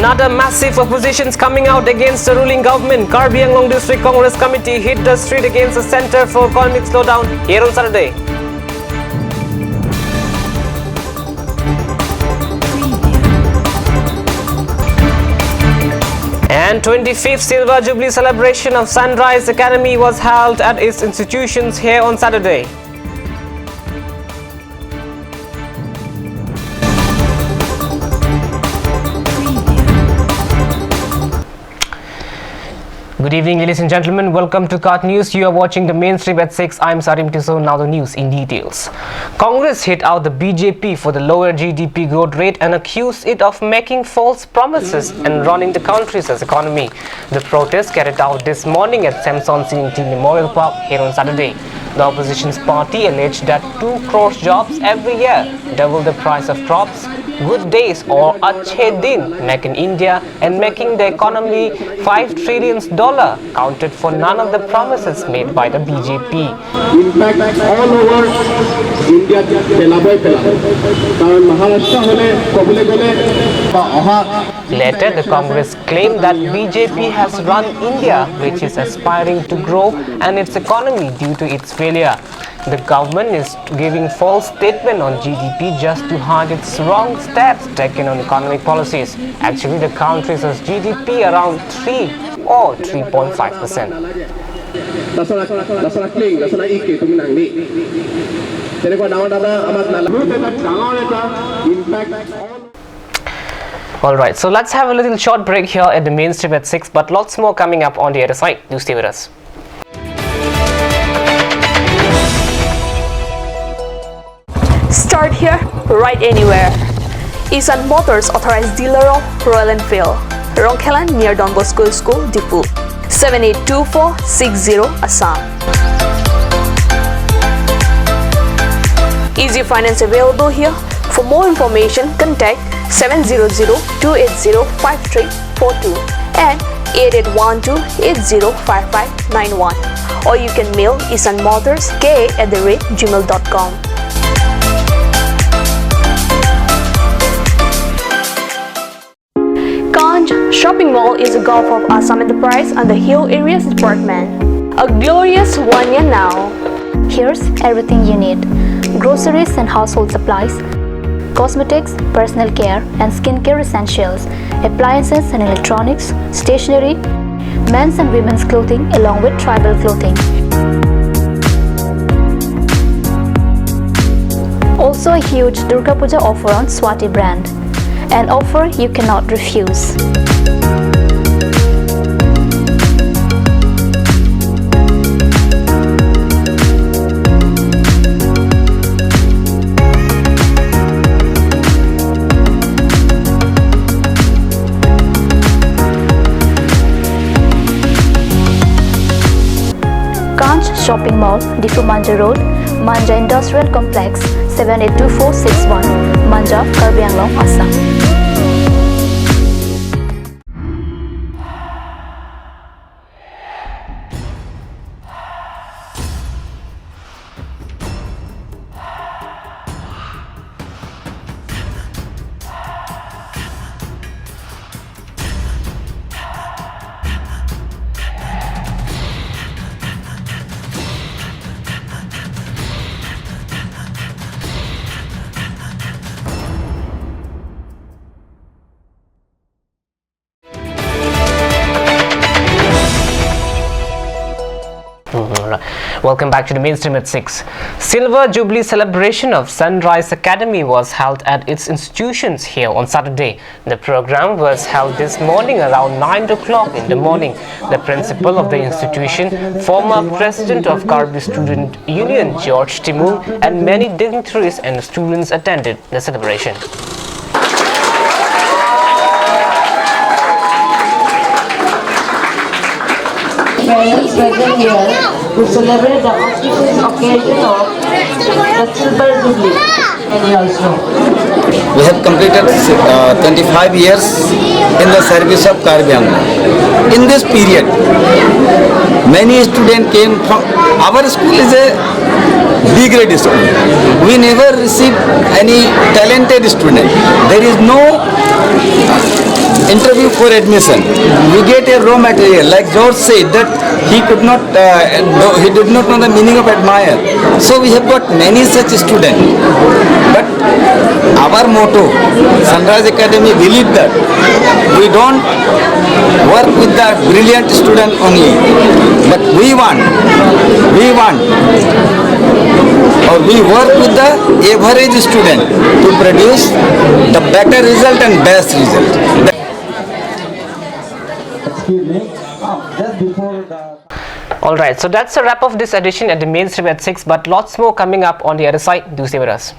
Another massive oppositions coming out against the ruling government. Karbi Anglong District Congress Committee hit the street against the Centre for Economic Slowdown here on Saturday. And 25th Silver Jubilee celebration of Sunrise Academy was held at its institutions here on Saturday. Good evening, ladies and gentlemen. Welcome to CART News. You are watching the mainstream at 6. I'm Sarim Tissot. Now the news in details. Congress hit out the BJP for the lower GDP growth rate and accused it of making false promises and running the country's economy. The protest carried out this morning at Samson Sinti Memorial Park here on Saturday. The opposition's party alleged that 2 crore jobs every year, double the price of crops, good days or Achhe Din, make in India and making the economy $5 trillion counted for none of the promises made by the BJP. In fact, all over India, Later, the Congress claimed that BJP has run India, which is aspiring to grow, and its economy due to its failure. The government is giving false statement on GDP just to hide its wrong steps taken on economic policies. Actually, the country has GDP around 3 or 3.5%. Alright, so let's have a little short break here at the mainstream at 6, but lots more coming up on the other side. Do stay with us. Start here, right anywhere. Isan Motors authorized dealer of Royal Enfield, Rongkhelan near Don Bosco School, Dipu, 782460 Assam. Easy finance available here. For more information, contact 700-280-5342 and 8812-805591, or you can mail isanmotorsk@gmail.com. Kanj Shopping Mall is a Gulf of Assam enterprise and the Hill Areas Department. A glorious 1 year now. Here's everything you need: groceries and household supplies, cosmetics, personal care and skincare essentials, appliances and electronics, stationery, men's and women's clothing along with tribal clothing. Also a huge Durga Puja offer on Swati brand. An offer you cannot refuse. Kanj Shopping Mall, Difu Manja Road, Manja Industrial Complex, 782461, Manja, Karbi Anglong, Assam. Welcome back to the mainstream at 6. Silver Jubilee celebration of Sunrise Academy was held at its institutions here on Saturday. The program was held this morning around 9 o'clock in the morning. The principal of the institution, former president of Karbi Student Union, George Timur, and many dignitaries and students attended the celebration. Parents present here to celebrate the auspicious occasion of the Silver Jubilee annual show. We have completed 25 years in the service of Karbi Anglong. In this period, many students came from our school. Is a B grade school. We never received any talented student. There is no interview for admission. We get a raw material. Like George said that he did not know the meaning of admire. So we have got many such students. But our motto, Sunrise Academy, believe that we don't work with the brilliant student only, but we work with the average student to produce the better result and best result. Excuse me, just before the... Alright, so that's a wrap of this edition at the mainstream at 6, but lots more coming up on the other side. Do stay with us.